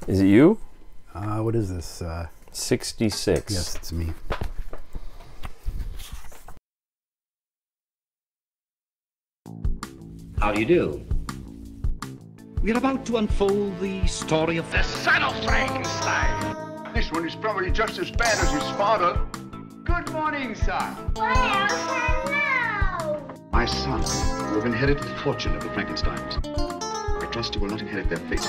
Is it you? What is this? 66. Yes, it's me. How do you do? We're about to unfold the story of the Son of Frankenstein. This one is probably just as bad as his father. Good morning, son. Well, hello. My son, you have inherited the fortune of the Frankensteins. I trust you will not inherit their fate.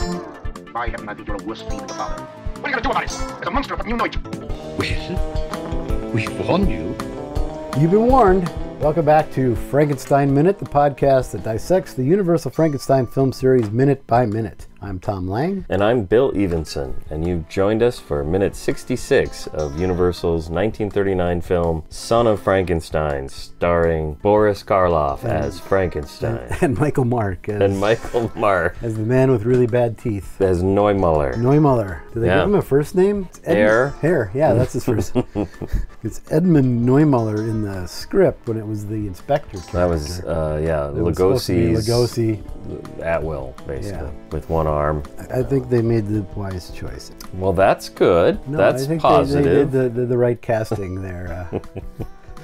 By heaven, I think you're a worse fiend than the father. What are you going to do about it? There's a monster of a humanoid. Well, we warned you. You've been warned. Welcome back to Frankenstein Minute, the podcast that dissects the Universal Frankenstein film series minute by minute. I'm Tom Lang. And I'm Bill Evenson, and you've joined us for minute 66 of Universal's 1939 film Son of Frankenstein, starring Boris Karloff as Frankenstein. And Michael Mark as the man with really bad teeth. As Neumuller. Did they give him a first name? Hare. Yeah, that's his first. It's Edmund Neumuller in the script when it was the inspector character. That was, Lugosi. At will, basically, with one arm. I think they made the wise choice. Well, that's good. No, that's I think positive. They did the right casting there.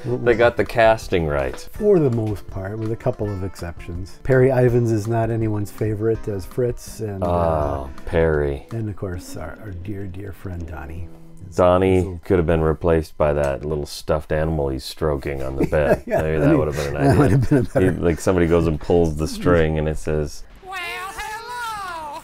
They got the casting right. For the most part, with a couple of exceptions. Perry Ivans is not anyone's favorite as Fritz. And, Perry. And, of course, our dear, dear friend Donnie. Donnie could have been replaced by that little stuffed animal he's stroking on the bed. Yeah, maybe that would have been an idea. That would have been a better... Like somebody goes and pulls the string and it says, Well, hello.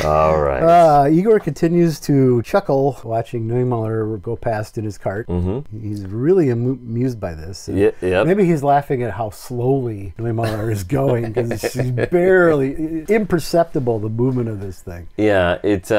all right. Igor continues to chuckle watching Neumuller go past in his cart. Mm-hmm. He's really amused by this. Yep. Maybe he's laughing at how slowly Neumuller is going because it's barely imperceptible, the movement of this thing. Yeah, it's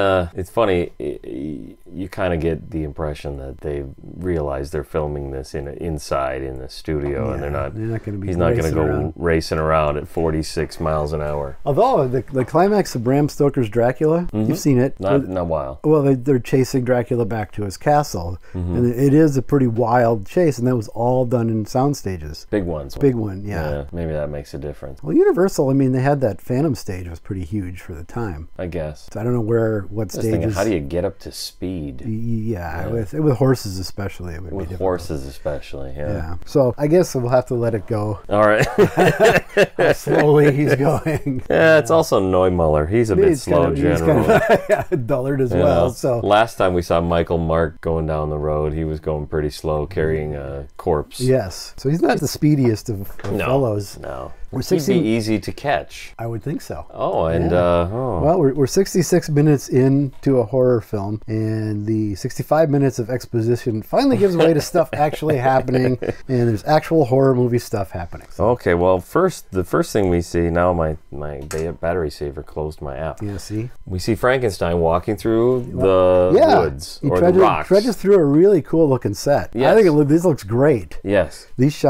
funny. You kind of get the impression that they realize they're filming this inside in the studio, and they're not going to be. He's not going to go racing around at 46 miles an hour. Although the climax of Bram Stoker's Dracula, you've seen it. Not in a while. Well, they're chasing Dracula back to his castle, and it is a pretty wild chase, and that was all done in sound stages. Big ones. Big one, yeah. Maybe that makes a difference. Well, Universal, I mean, they had that Phantom stage was pretty huge for the time. I guess. So I don't know what stages. How do you get up to speed? Yeah. With horses especially, it would be difficult. Horses especially, yeah. So I guess we'll have to let it go. All right. How slowly he's going. Yeah, it's also Neumuller. He's a bit slow generally. He's kind of dullard as well. So last time we saw Michael Mark going down the road, he was going pretty slow, carrying a corpse. Yes. So he's not the speediest of fellows. No. He'd be easy to catch. I would think so. Oh, and well, we're 66 minutes into a horror film, and the 65 minutes of exposition finally gives way to stuff actually happening, and there's actual horror movie stuff happening. So. Okay, well, the first thing we see, now my battery saver closed my app. Yeah, see? We see Frankenstein walking through the woods or the rocks. He trudges through a really cool looking set. Yes. I think this looks great. Yes. These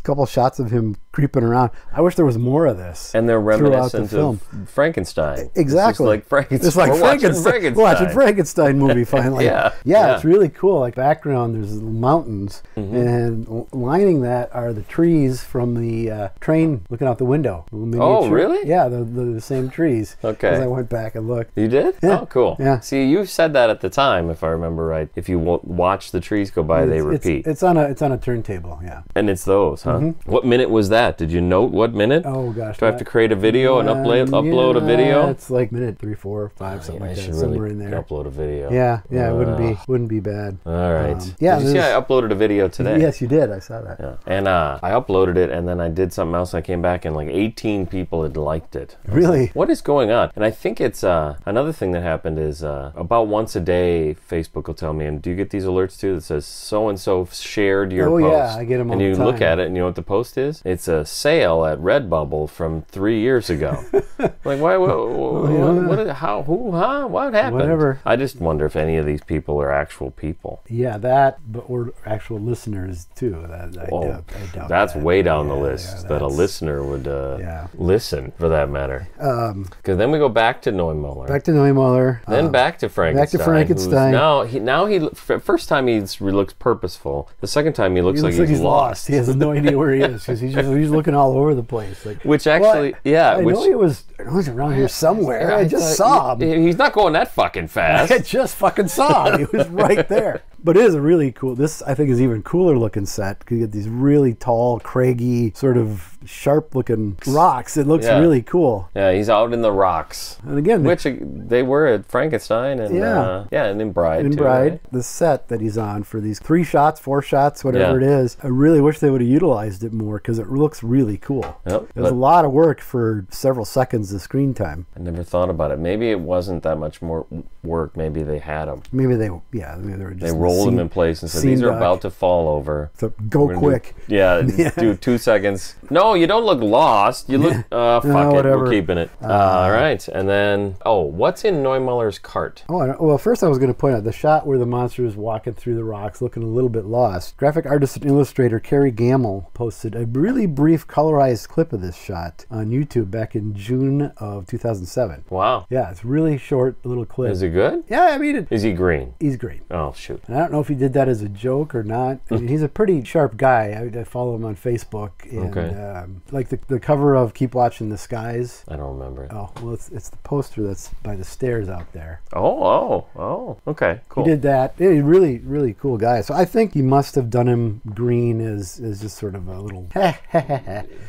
couple shots of him creeping around. I wish there was more of this. And they're reminiscent of Frankenstein. Exactly. It's like Frankenstein. We're watching Frankenstein movie finally. Yeah. It's really cool. Like background, there's mountains, and lining that are the trees from the train looking out the window. Really? Yeah, the same trees. Okay. Because I went back and looked. You did? Yeah. Oh, cool. Yeah. See, you said that at the time, if I remember right. If you watch the trees go by, they repeat. It's on a turntable. Yeah. And it's those, huh? Mm-hmm. What minute was that? Did you note what minute? Oh gosh. Do I have to create a video and upload a video? It's like minute 3, 4, 5, something like that. Really somewhere in there. Upload a video. Yeah. It wouldn't be bad. All right. Did you see I uploaded a video today? Yes, you did. I saw that. Yeah. And I uploaded it, and then I did something else. And I came back, and like 18 people had liked it. Really? Like, what is going on? And I think it's another thing that happened is about once a day, Facebook will tell me, and do you get these alerts too that says so and so shared your post? Oh yeah, I get them all the time. And you look at it, and you know what the post is? It's a sale at Redbubble from 3 years ago. Like, why? What happened? Whatever. I just wonder if any of these people are actual people. Yeah, or actual listeners too. I doubt that's that. way down the list that a listener would listen, for that matter. Because then we go back to Neumuller. Then back to Frankenstein. First time he looks purposeful. The second time he looks like he's lost. He has no idea where he is because he's looking all over the place. Like, which actually, I know he was Oh, he's around here somewhere. I just saw him. He's not going that fucking fast. I just fucking saw him. He was right there. But it is a really cool, this I think is even cooler looking set, because you get these really tall, craggy, sort of sharp looking rocks. It looks really cool. Yeah, he's out in the rocks. And again, which they were at Frankenstein and and in Bride in too, Bride, right? the set that he's on for these 3 shots, 4 shots, whatever it is. I really wish they would have utilized it more, because it looks really cool. Yep, it was a lot of work for several seconds of screen time. I never thought about it. Maybe it wasn't that much more work. Maybe they had them. Maybe they were just. They rolled them in place and said, these are about to fall over. So go quick. Do 2 seconds. No, you don't look lost. You look, fuck it, whatever. We're keeping it. All right, and then, what's in Neumüller's cart? Well, first I was going to point out the shot where the monster is walking through the rocks looking a little bit lost. Graphic artist and illustrator Carrie Gamble posted a really brief colorized clip of this shot on YouTube back in June of 2007. Wow. Yeah, it's really short little clip. Is it good? Yeah, I mean, is he green? He's green. Oh, shoot. And I don't know if he did that as a joke or not. I mean, he's a pretty sharp guy. I follow him on Facebook. And, like the cover of Keep Watching the Skies. I don't remember it. Oh, well, it's the poster that's by the stairs out there. Oh, okay, cool. He did that. He's really, really cool guy. So I think he must have done him green as just sort of a little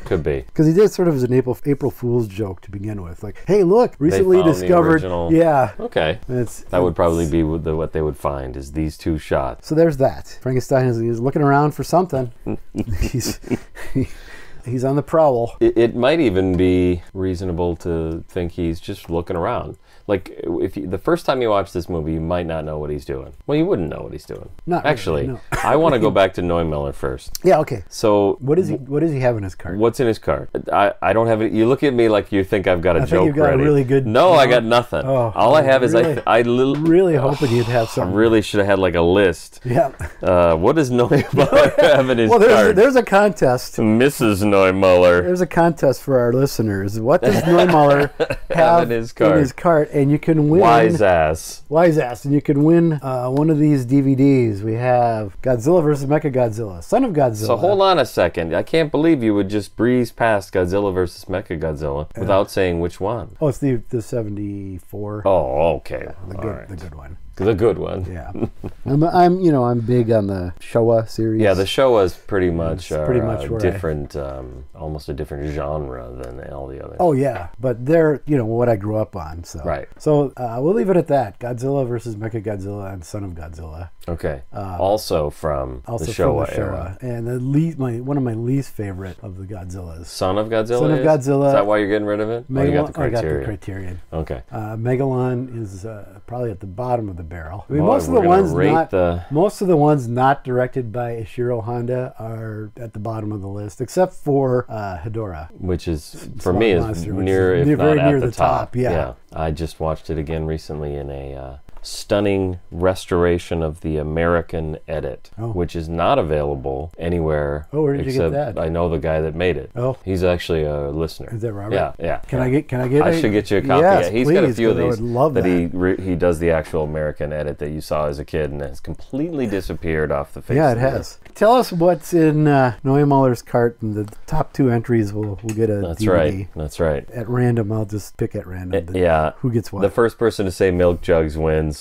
could be. Because he did sort of as an April Fool's joke to begin with. Like, hey, look, recently discovered. Yeah. Okay. That would probably be what they would find is these 2 shots. So there's that. Frankenstein is looking around for something. He's on the prowl. It might even be reasonable to think he's just looking around. Like, the first time you watch this movie, you might not know what he's doing. Well, you wouldn't know what he's doing. Not actually. Really, no. I want to go back to Neumüller first. Yeah, okay. So what does he have in his cart? What's in his cart? I don't have it. You look at me like you think I've got a joke think you've got ready. A really good. No, I got nothing. Oh, all I have is I really hoping you'd have something. I really should have had like a list. Yeah. What does Neumüller have in his cart? There's a contest. Mrs. Neumüller. There's a contest for our listeners. What does Neumüller have in his cart? And you can win. Wise ass, and you can win one of these DVDs. We have Godzilla vs. Mechagodzilla, Son of Godzilla. So hold on a second. I can't believe you would just breeze past Godzilla vs. Mechagodzilla without saying which one. Oh, it's the 74. Oh, okay. The good one. The good one. Yeah. I'm big on the Showa series. Yeah, the Showa is pretty much different, almost a different genre than all the others. Oh yeah, but they're what I grew up on. So right. So we'll leave it at that. Godzilla versus Mechagodzilla and Son of Godzilla. Okay. Also from the Showa era. And one of my least favorite of the Godzillas. Son of Godzilla. Son of Godzilla. Is that why you're getting rid of it? I got the Criterion. Okay. Megalon is probably at the bottom of the barrel. I mean, most of the ones not directed by Ishiro Honda are at the bottom of the list, except for Hedorah, which is for me is near, if not at the top. Yeah, I just watched it again recently in a stunning restoration of the American edit, which is not available anywhere. Oh, where did you get that? I know the guy that made it. Oh, he's actually a listener. Is that Robert? Yeah. Can I get? I should get you a copy. Yes, he's please, got a few of these. I would love that. He does the actual American edit that you saw as a kid, and has completely disappeared off the face. Yeah, it has. Tell us what's in Neumüller's cart, and the top 2 entries will get a DVD. That's right. At random, I'll just pick at random. Who gets what? The first person to say milk jugs wins.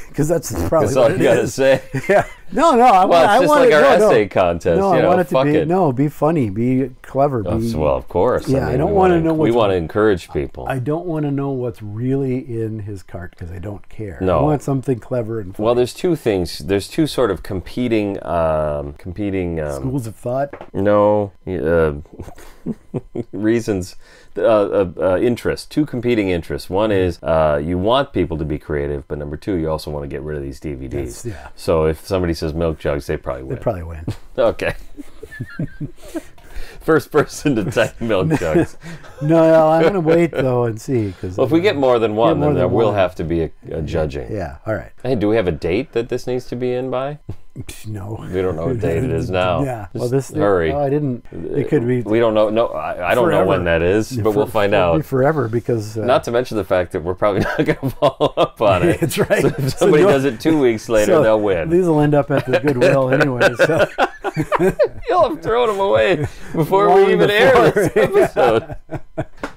Because that's probably all you gotta say. Yeah. No. It's just like our essay contest. No, I want it to be funny, be clever. Well, of course. Yeah, I don't want to know. We want to encourage people. I don't want to know what's really in his cart because I don't care. No. I want something clever and funny. Well, there's 2 things. There's 2 sort of competing schools of thought. No, reasons. Interest. 2 competing interests. One is you want people to be creative, but number 2, you also want to get rid of these DVDs. So if somebody says milk jugs, they probably win. Okay. First person to type milk jugs. No, I'm going to wait though and see. Well, if we get more than one, then there will have to be a judging. Yeah, all right. Hey, do we have a date that this needs to be in by? No. We don't know what date it is now. Yeah. Hurry. I didn't. It could be. We don't know. No, I don't know when that is, but we'll find out. It'll be forever because. Not to mention the fact that we're probably not going to follow up on it. That's right. So if somebody does it 2 weeks later, they'll win. These will end up at the Goodwill anyway. So. You'll have thrown them away before we even air this episode.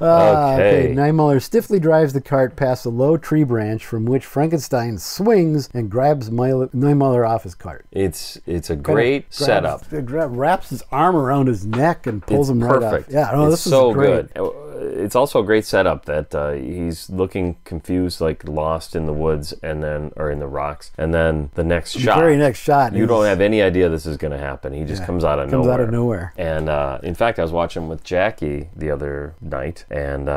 Okay. Niemöller stiffly drives the cart past a low tree branch from which Frankenstein swings and grabs Niemöller off his cart. It's a great setup. Wraps his arm around his neck and pulls him right off. Yeah, this is so great. Good. It's also a great setup that he's looking confused, like lost in the woods, or in the rocks, and then the next shot. The very next shot. You don't have any idea this is going to happen. He just comes out of nowhere. Comes out of nowhere. And in fact, I was watching with Jackie the other night, and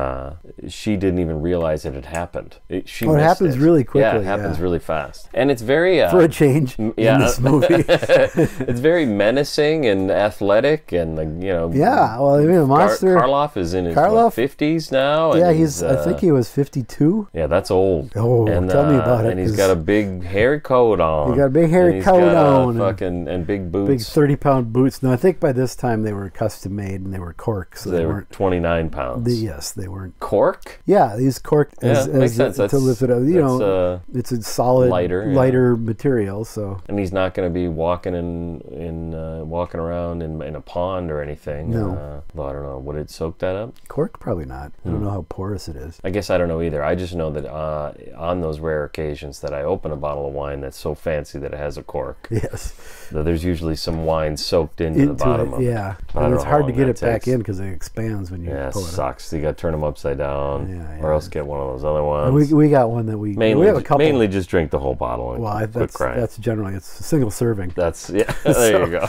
she didn't even realize it had happened. It happens really quickly. Yeah, it happens really fast, and it's very for a change in this movie. It's very menacing and athletic, and Yeah, well, I mean, the monster. Karloff is in his 50s now. Yeah, I think he was 52. Yeah, that's old. Oh, tell me about it. And he's got a big hairy coat on. He got a big hairy coat on. And big boots. Big 30-pound boots. Now, I think by this time they were custom made and they were cork. So they were 29 pounds. Yes, they weren't. Cork? Yeah, these cork makes sense. To lift it up. It's a solid, lighter material. So. And he's not going to be walking walking around in a pond or anything. No. Well, I don't know. Would it soak that up? Cork? Probably not. I don't know how porous it is. I guess I don't know either. I just know that on those rare occasions that I open a bottle of wine that's so fancy that it has a cork. Yes. There's usually some wine soaked into the bottom of it. Yeah. And it's hard to get it back in because it expands when you pull it. Yeah, it sucks. You got to turn them upside down, or else get one of those other ones. We got one that we have a couple. Mainly just drink the whole bottle and that's generally, it's a single serving. That's, there you go.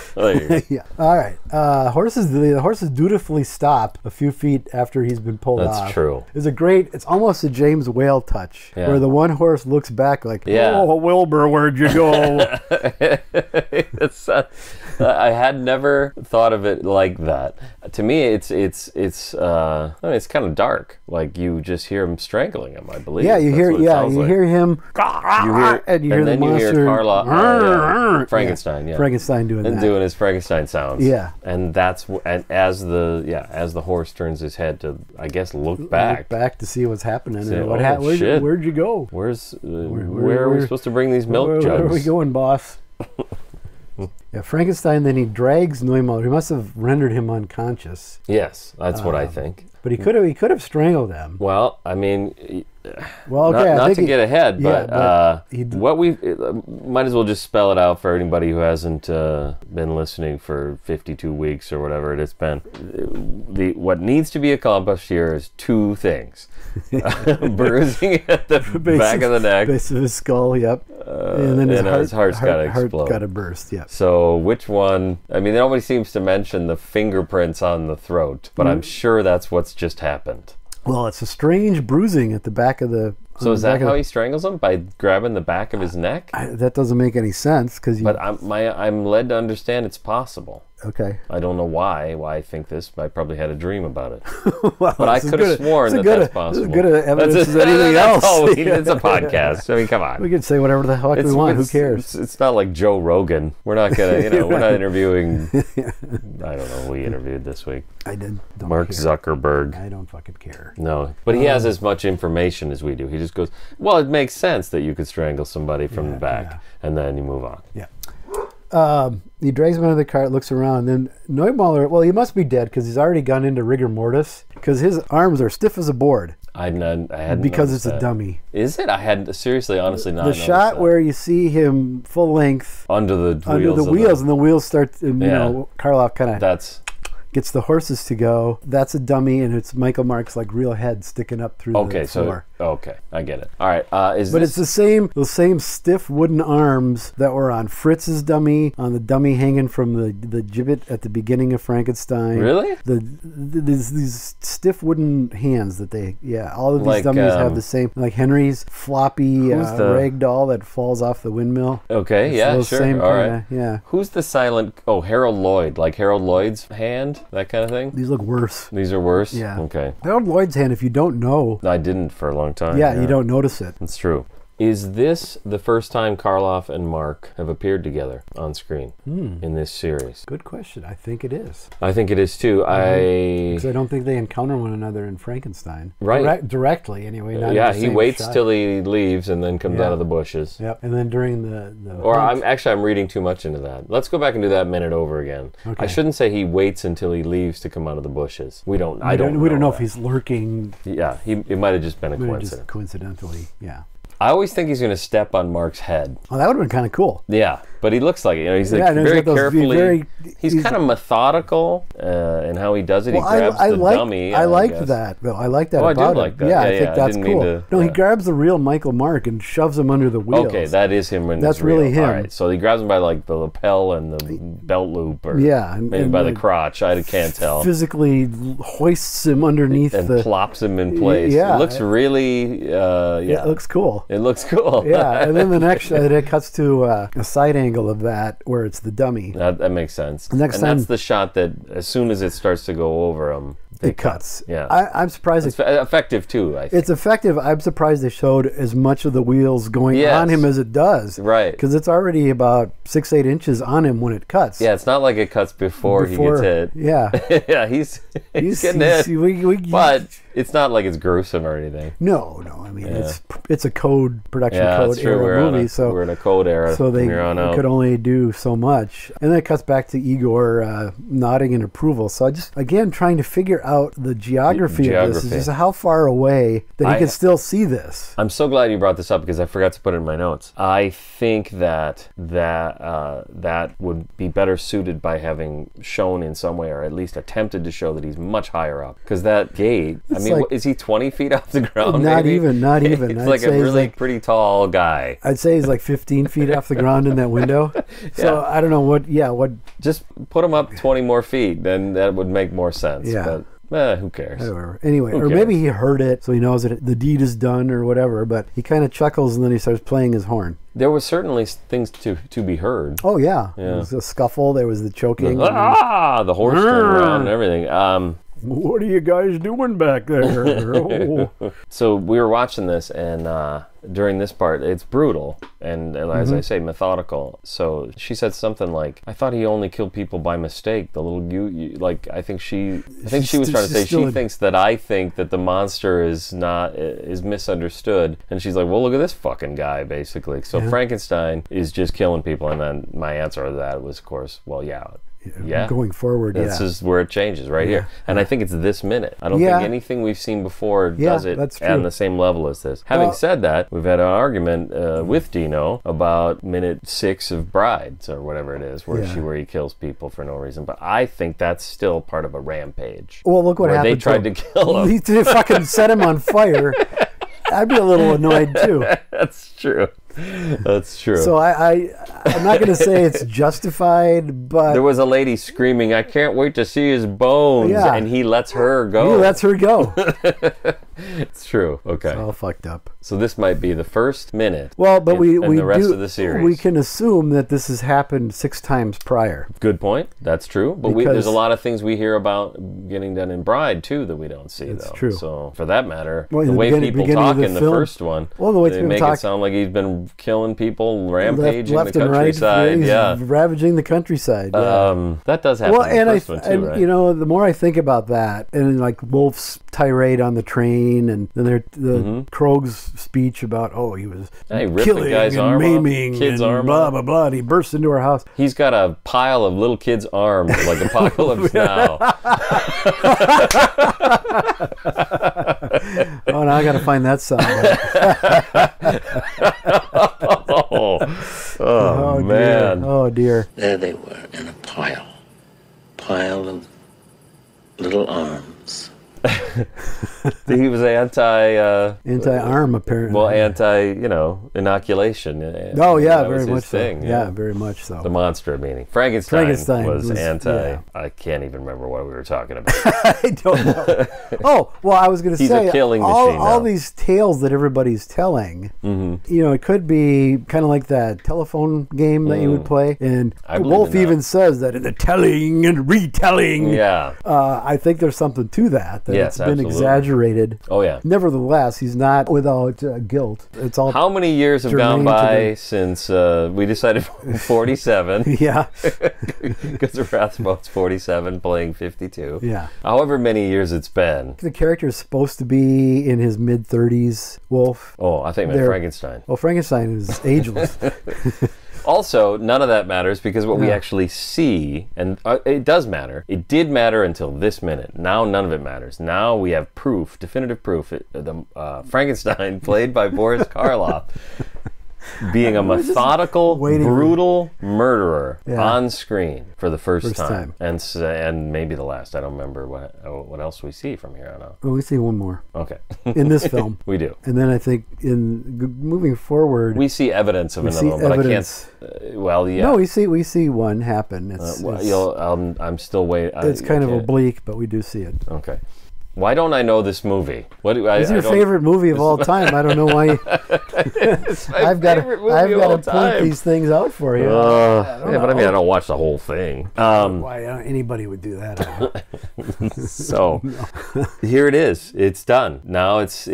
Yeah. All right. The horses dutifully stop a few feet after he's been pulled off. That's true. It's almost a James Whale touch, where the one horse looks back like, oh, Wilbur, where'd you go? I had never thought of it like that. To me, it's kind of dark. Like you just hear him strangling him, I believe. Yeah, you hear him, and you hear the monster. Frankenstein, Frankenstein doing his Frankenstein sounds. Yeah, and as the horse turns his head to, I guess, look back to see what's happening. Where'd you go? Where are we supposed to bring these milk jugs? Where are we going, boss? Yeah, Frankenstein, then he drags Niemöller. He must have rendered him unconscious. Yes, that's what I think. But he could have strangled him. Well, I mean, not to get ahead, but what we might as well just spell it out for anybody who hasn't been listening for 52 weeks or whatever it has been. What needs to be accomplished here is two things. Bruising at the back of the neck. Base of his skull, yep. And then his heart's got to explode. Heart got to burst, yep. So which one? I mean, nobody seems to mention the fingerprints on the throat, but I'm sure that's what's just happened. Well, it's a strange bruising at the back of the... So is that how he strangles him? By grabbing the back of his neck? That doesn't make any sense. But I'm led to understand it's possible. Okay. I don't know why I think this. I probably had a dream about it. Well, but I could have sworn that's possible. It's as good evidence as anything else. It's a podcast. I mean, come on. We can say whatever the heck we want. Who cares? It's not like Joe Rogan. We're not going to, we're not interviewing, I don't know who we interviewed this week. I did. Mark Zuckerberg. I don't fucking care. No. But he has as much information as we do. He just goes, well, it makes sense that you could strangle somebody from the back, and then you move on. Yeah. He drags him out of the cart, looks around, and then Niemöller, well, he must be dead because he's already gone into rigor mortis because his arms are stiff as a board. I hadn't because it's that. A dummy. Is it? I had seriously, honestly, not. The shot where you see him full length under the wheels, and the wheels start. Karloff kind of gets the horses to go. That's a dummy, and it's Michael Mark's like real head sticking up through the floor. Okay, I get it. All right, it's the same stiff wooden arms that were on Fritz's dummy, on the dummy hanging from the gibbet at the beginning of Frankenstein. Really? These stiff wooden hands that all of these dummies have the same, like Henry's floppy rag doll that falls off the windmill. Okay, sure. Same all kinda, right. Yeah. Who's the silent? Oh, Harold Lloyd, like Harold Lloyd's hand, that kind of thing. These look worse. These are worse. Yeah. Okay. Harold Lloyd's hand, if you don't know, I didn't for a long time. Yeah, you don't notice it. It's true. Is this the first time Karloff and Mark have appeared together on screen in this series? Good question. I think it is. I think it is too. Because I don't think they encounter one another in Frankenstein. Right. Directly, anyway. Not yeah, he waits till he leaves and then comes out of the bushes. Yep. And then during the or I'm reading too much into that. Let's go back and do that minute over again. Okay. I shouldn't say he waits until he leaves to come out of the bushes. We don't know if he's lurking. Yeah, it might have just been a coincidence. Just coincidentally, yeah. I always think he's going to step on Mark's head. Oh, that would have been kind of cool. Yeah, but he looks like it. You know, he's like very carefully. He's kind of methodical in how he does it. Well, he grabs the dummy. I liked that, though. I like that about I do like that. Yeah, I think that's cool. No, he grabs the real Michael Mark and shoves him under the wheels. Okay, that is him. That's really him. All right, so he grabs him by like the lapel and the belt loop, or maybe by the crotch. I can't tell. Physically hoists him underneath and plops him in place. Yeah, it looks really. It looks cool. It looks cool. Yeah, and then the next shot, it cuts to a side angle of that where it's the dummy. That makes sense. Next time, that's the shot that as soon as it starts to go over him, it cuts. Yeah, I'm surprised. It's effective too. I think. It's effective. I'm surprised they showed as much of the wheels going on him as it does. Right. Because it's already about 6-8 inches on him when it cuts. Yeah, it's not like it cuts before he gets hit. Yeah. Yeah, he's getting hit. But it's not like it's gruesome or anything. No. I mean, it's a production code era movie. We're in a code era. So they could only do so much. And then it cuts back to Igor nodding in approval. So just, again, trying to figure out the geography of this. Is just how far away that he can still see this. I'm so glad you brought this up because I forgot to put it in my notes. I think that would be better suited by having shown in some way, or at least attempted to show that he's much higher up. Because that gate, is he 20 feet off the ground? Not even. It's like a really pretty tall guy. I'd say he's like 15 feet off the ground in that window. So I don't know what. Just put him up 20 more feet, then that would make more sense. Yeah. But who cares? Anyway, maybe he heard it, so he knows that the deed is done or whatever, but he kind of chuckles and then he starts playing his horn. There was certainly things to be heard. Oh, yeah. There was a scuffle, there was the choking. The horse turned around and everything. What are you guys doing back there? So we were watching this, and during this part, it's brutal and as I say, methodical. So she said something like, "I thought he only killed people by mistake." The little I think she was trying to say she thinks that I think that the monster is misunderstood, and she's like, "Well, look at this fucking guy," basically. So Frankenstein is just killing people, and then my answer to that was, of course, well, yeah. Going forward, this is where it changes right here. And I think it's this minute. I don't think anything we've seen before does it on the same level as this. Having said that, we've had an argument with Dino about minute 6 of Brides, or whatever it is, where he kills people for no reason. But I think that's still part of a rampage. Well, look what happened. They tried to kill him. They fucking set him on fire. I'd be a little annoyed too. That's true. That's true. So I'm not going to say it's justified, but... There was a lady screaming, "I can't wait to see his bones," and he lets her go. He lets her go. It's true. Okay. It's all fucked up. So this might be the first minute. Well, but we the rest of the series. We can assume that this has happened 6 times prior. Good point. That's true. But there's a lot of things we hear about getting done in Bride too that we don't see. That's true. So for that matter, the way people talk in the first one, they make it sound like he's been killing people, rampaging the countryside. He's ravaging the countryside. That does happen in the first one too, right? You know, the more I think about that, and like Wolf's tirade on the train, and then the Krog's speech about he was killing guy's and arm maiming kid's and arm blah blah blah. And he burst into our house. He's got a pile of little kids' arms like Apocalypse Now. Oh, now I got to find that song. Oh man! Dear. Oh dear! There they were in a pile of little arms. He was anti-arm apparently. Well, inoculation. Very much so. Yeah, very much so. The monster meaning Frankenstein was anti. Yeah. I can't even remember what we were talking about. I don't know. I was going to say a killing machine all these tales that everybody's telling. It could be kind of like that telephone game that you would play, and Wolf even says that in the telling and retelling. Yeah. I think there's something to that. It's been exaggerated related. Oh yeah. Nevertheless, he's not without guilt. It's all. How many years have gone by since we decided 47? Yeah. Because Rathbone's 47, playing 52. Yeah. However many years it's been. The character is supposed to be in his mid-30s. Wolf. Oh, I think meant Frankenstein. Well, Frankenstein is ageless. Also, none of that matters because what we actually see, and it does matter. It did matter until this minute. Now none of it matters. Now we have proof, definitive proof. Frankenstein, played by Boris Karloff, being a methodical, brutal murderer on screen for the first time. And maybe the last. I don't remember what else we see from here on out. Well, we see one more. Okay. In this film. We do. And then I think in moving forward, we see evidence of another one, but I can't. Well, yeah. No, we see one happen. I'm still waiting. It's kind of oblique, but we do see it. Okay. Why don't I know this movie? It's your favorite movie of all time. I don't know why. I've got to point these things out for you. But I mean, I don't watch the whole thing. Why anybody would do that? So here it is. It's done. Now it's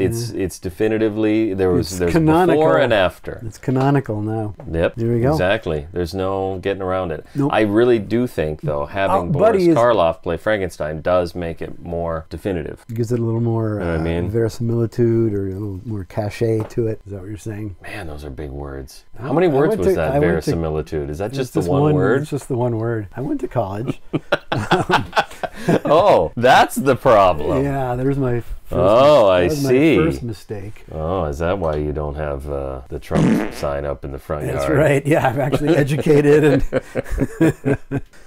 definitively there's before and after. It's canonical now. Yep. There we go. Exactly. There's no getting around it. Nope. I really do think though having Boris Karloff play Frankenstein does make it more definitive. It gives it a little more verisimilitude or a little more cachet to it. Is that what you're saying? Man, those are big words. How many words was that, verisimilitude? Is that just the one word? It's just the one word. I went to college. Oh, that's the problem. Yeah, there's my first I see. My first mistake. Oh, is that why you don't have the Trump sign up in the front yard? That's right. Yeah, I'm actually educated and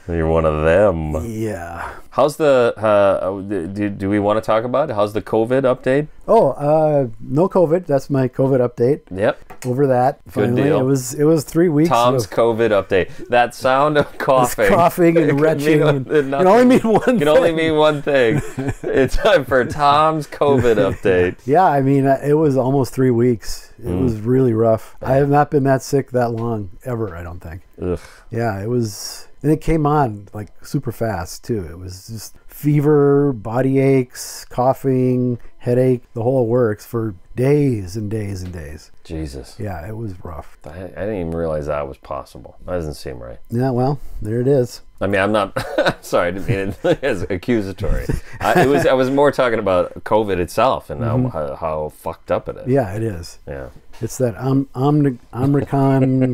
you're one of them. Yeah. How's the do we want to talk about it? How's the COVID update? Oh, no COVID. That's my COVID update. Yep. Over that. Good finally. deal. It was 3 weeks. Tom's COVID update. That sound of coughing. Coughing and retching. Can only mean one thing. Can only mean one thing. It's time for Tom's COVID update. Yeah, I mean, it was almost 3 weeks. It was really rough. I have not been that sick that long, ever, I don't think. Ugh. Yeah, it was... And it came on like super fast too. It was just fever, body aches, coughing, headache, the whole works for days and days and days. Jesus. Yeah, it was rough. I didn't even realize that was possible. That doesn't seem right. Yeah, well, there it is. I mean, I'm not sorry, I didn't mean it as accusatory. I was more talking about COVID itself and how fucked up it is. Yeah, it is. Yeah. It's that Omicron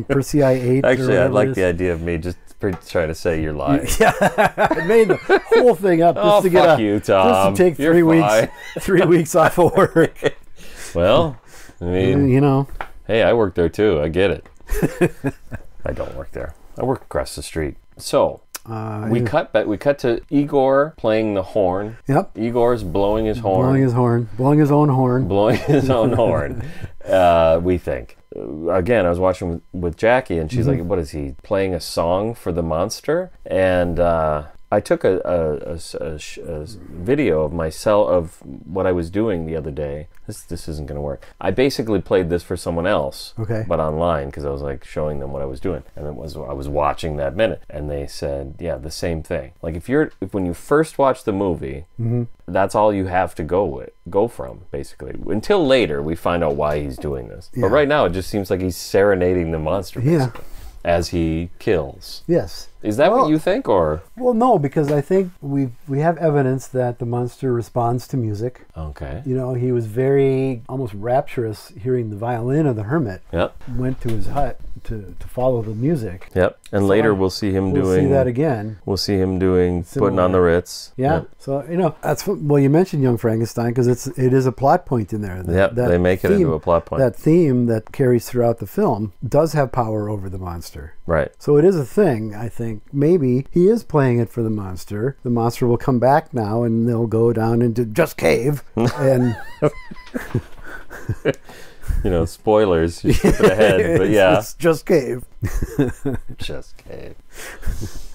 Persei 8. Actually, I like the idea of me just trying to say you're lying. Yeah, I made the whole thing up just to get you, Tom. Just to take 3 weeks, 3 weeks off of work. Well, I mean, you know, hey, I work there too. I get it. I don't work there. I work across the street. So we cut to Igor playing the horn. Yep. Igor's blowing his horn. Blowing his own horn. Blowing his own horn. We think. Again, I was watching with Jackie, and she's like, "What is he playing a song for the monster?" And I took a video of myself of what I was doing the other day. This isn't going to work. I basically played this for someone else, but online, because I was like showing them what I was doing, and I was watching that minute, and they said, yeah, the same thing. Like if when you first watch the movie, that's all you have to go from basically. Until later, we find out why he's doing this. Yeah. But right now, it just seems like he's serenading the monster. Basically. As he kills. Yes. Is that what you think, or? Well, no, because I think we have evidence that the monster responds to music. Okay. You know, he was very almost rapturous hearing the violin of the hermit. Yep. Went to his hut to follow the music. Yep. And later we'll see him doing. We'll see that again. We'll see him doing similar. Putting on the Ritz. Yeah. Yep. So you know that's you mentioned Young Frankenstein because it is a plot point in there. They make it into a plot point. That theme that carries throughout the film does have power over the monster. Right. So it is a thing. I think maybe he is playing it for the monster. The monster will come back now, and they'll go down into Just Cave and. You know, spoilers. You skip it ahead, but yeah. It's Just Cave. Just Cave.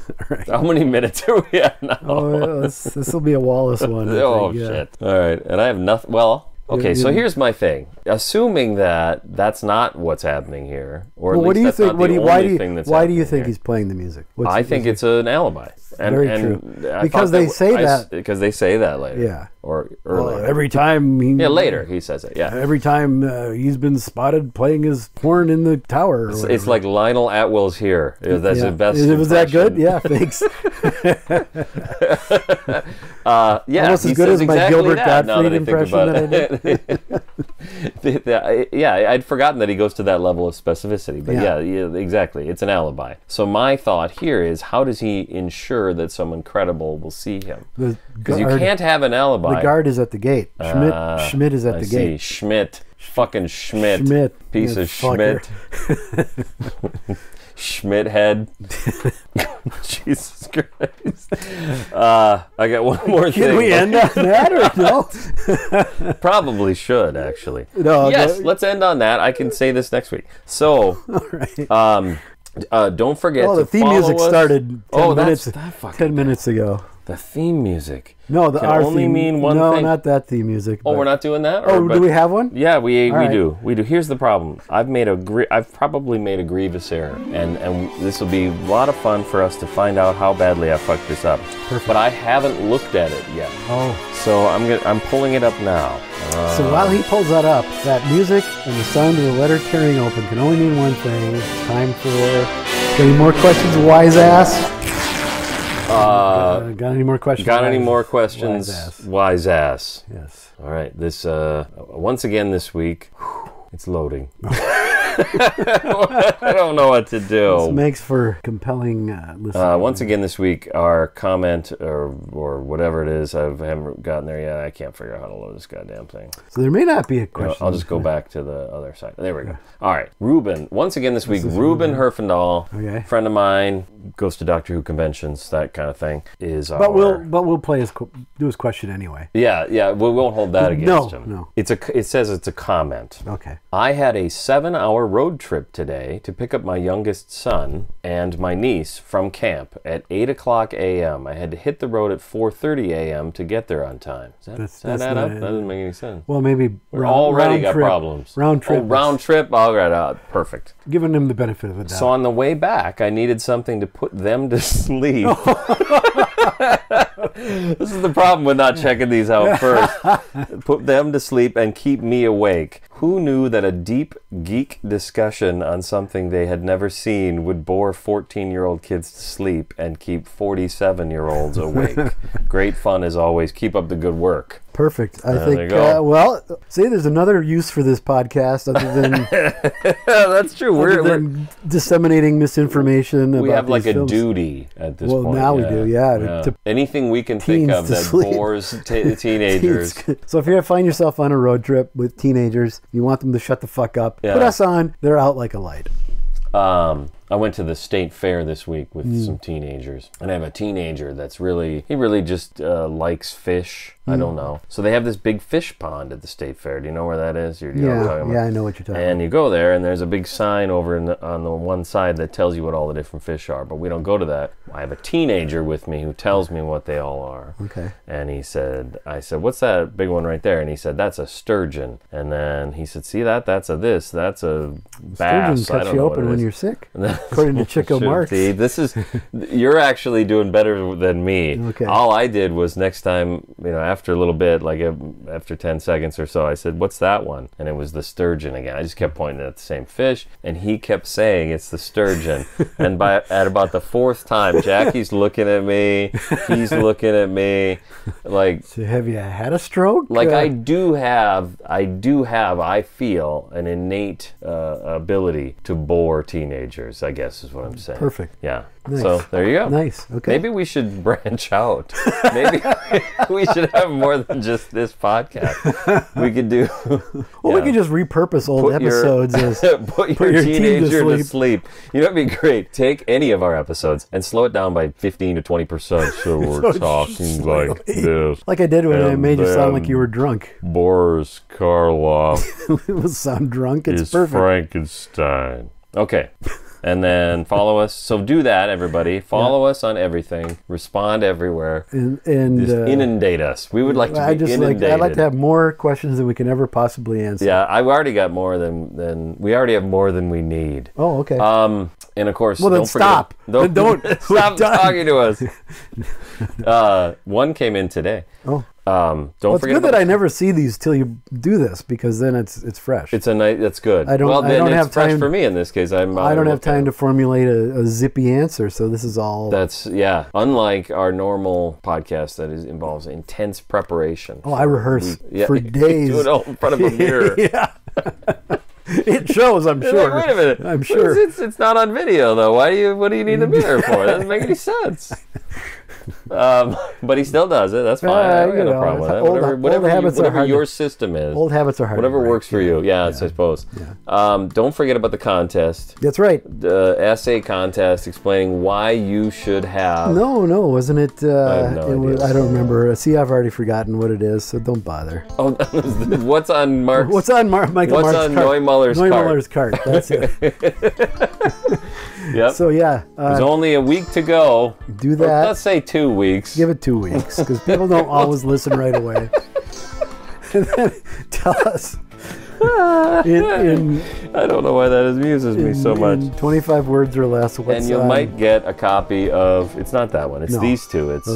All right. How many minutes are we at now? Oh, this will be a Wallace one. Shit. All right. And I have nothing. Well, okay, so here's my thing. Assuming that that's not what's happening here, or at least that's not the only thing that's happening. Why do you think he's playing the music? I think it's an alibi. Very true. Because they say that. Because they say that later. Yeah. Or earlier. Well, every time. Later he says it. Yeah. Every time he's been spotted playing his horn in the tower. It's like Lionel Atwill's here. That's the best. Was that good? Yeah. Thanks. Almost as good as my Gilbert Gottfried impression that I did. I'd forgotten that he goes to that level of specificity. But yeah, exactly. It's an alibi. So my thought here is, how does he ensure that someone credible will see him? Because you can't have an alibi. The guard is at the gate. Schmidt is at the gate. Schmidt. Fucking Schmidt. Piece of Schmidt. Schmidt head. Jesus Christ. I got one more thing. Can we end on that or no? Probably should, actually. No, yes, let's end on that. I can say this next week. So, all right. Don't forget to the theme music started 10 minutes ago. The theme music. No, can only mean one thing. No, not that theme music. Oh, we're not doing that? Do we have one? Yeah, we do. We do. Here's the problem. I've probably made a grievous error, and this will be a lot of fun for us to find out how badly I fucked this up. Perfect. But I haven't looked at it yet. Oh. So I'm pulling it up now. So while he pulls that up, that music and the sound of the letter tearing open can only mean one thing. It's time for... Any more questions, wise ass? Got any more questions? Got any more questions? Wise ass. Yes. All right. This once again this week, it's loading. I don't know what to do. This makes for compelling listening. Once again this week, our comment or whatever it is, I haven't gotten there yet. I can't figure out how to load this goddamn thing. So there may not be a question. I'll just go back to the other side. There we go. All right. Ruben. Once again this week, Ruben Herfindahl, friend of mine, goes to Doctor Who conventions, that kind of thing. But we'll play do his question anyway. Yeah. We won't hold that against him. No. It says it's a comment. Okay. I had a 7-hour road trip today to pick up my youngest son and my niece from camp at 8:00 a.m. I had to hit the road at 4:30 a.m. to get there on time. Does that add up? That doesn't make any sense. Well, maybe we're already got problems. Round trip. Oh, round trip. All right, perfect. Giving him the benefit of the doubt. So on the way back, I needed something to put them to sleep. This is the problem with not checking these out first. Put them to sleep and keep me awake. Who knew that a deep geek discussion on something they had never seen would bore 14-year-old kids to sleep and keep 47-year-olds awake? Great fun as always. Keep up the good work. Perfect. I think, there's another use for this podcast other than... That's true. We're disseminating misinformation about we have like films. A duty at this point. Well, now we do, To anything we can think of that bores teenagers. So if you find yourself on a road trip with teenagers, you want them to shut the fuck up, put us on. They're out like a light. I went to the state fair this week with some teenagers, and I have a teenager that's really just likes fish. I don't know. So they have this big fish pond at the state fair. Do you know where that is? You know what I'm talking about? Yeah, I know what you're talking about. And you go there, and there's a big sign over on the one side that tells you what all the different fish are, but we don't go to that. I have a teenager with me who tells me what they all are. Okay. And I said, what's that big one right there? And he said, that's a sturgeon. And then he said, see that? That's a bass. Sturgeon cuts you open when you're sick, according to Chico Marx. You're actually doing better than me. Okay. All I did was next time, after a little bit, like after 10 seconds or so, I said, what's that one? And it was the sturgeon again. I just kept pointing at the same fish, and he kept saying it's the sturgeon. And at about the fourth time, Jackie's looking at me, he's looking at me, like... So have you had a stroke? Like I do have, I feel, an innate ability to bore teenagers, I guess is what I'm saying. Perfect. Yeah. Nice. So there you go. Nice. Okay. Maybe we should branch out. Maybe we should have more than just this podcast. We could do... we could just repurpose old episodes as... put your teenager to sleep. You know what would be great? Take any of our episodes and slow it down by 15 to 20%, so we're talking like this. Like I did when I made you sound like you were drunk. Boris Karloff it was sound drunk. It's perfect. Frankenstein. Okay. And then follow us. So do that, everybody. Follow us on everything. Respond everywhere. And just inundate us. We would like to be inundated. I'd like to have more questions than we can ever possibly answer. Yeah, we already have more than we need. Oh, okay. And of course, well, then stop. Don't stop talking to us. One came in today. Oh. Don't well, it's forget good that I never see these till you do this, because then it's fresh. It's a night. That's good. I don't have fresh time for me in this case. I don't have time to formulate a zippy answer, so this is all. That's unlike our normal podcast that involves intense preparation. Oh, I rehearse for days. Do it all in front of a mirror. Yeah. It shows, I'm sure. Like, wait a minute. I'm sure. It's not on video though. What do you need the mirror for? That doesn't make any sense. But he still does it. That's fine. I don't have no problem with that. Whatever your system is. Old habits are hard. Whatever works for you. Yeah, I suppose. Yeah. Don't forget about the contest. That's right. The essay contest explaining why you should have. No, wasn't it? I have no idea. I don't remember. See, I've already forgotten what it is, so don't bother. Oh, what's on Mark's? What's on Michael What's Mark's on cart? Neumuller's cart? That's it. Yep. So there's only a week to go. Do that. Let's say 2 weeks. Give it 2 weeks, because people don't always listen right away. And then tell us. I don't know why that amuses me so much. In 25 words or less. And you might get a copy of. It's not that one. It's these two. It's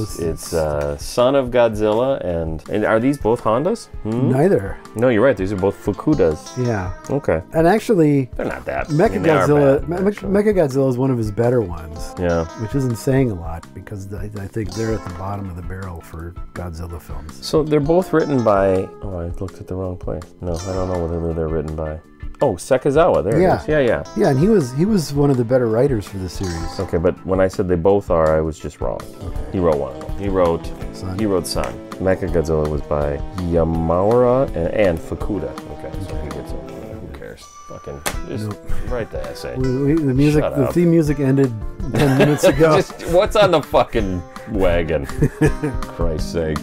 Son of Godzilla and are these both Hondas? Neither. No, you're right. These are both Fukudas. Yeah. Okay. And actually, they're not that. Mechagodzilla is one of his better ones. Yeah. Which isn't saying a lot, because I think they're at the bottom of the barrel for Godzilla films. So they're both written by. Oh, I looked at the wrong place. No, I don't know whether they're written by. Oh, Sekizawa. There it is. Yeah. Yeah, and he was one of the better writers for the series. Okay, but when I said they both are, I was just wrong. Okay. He wrote one of them. He wrote Son. Mechagodzilla was by Yamaura and Fukuda. Okay, so he gets it. Who cares? Fucking just write the essay. The theme music ended 10 minutes ago. What's on the fucking wagon? Christ's sake.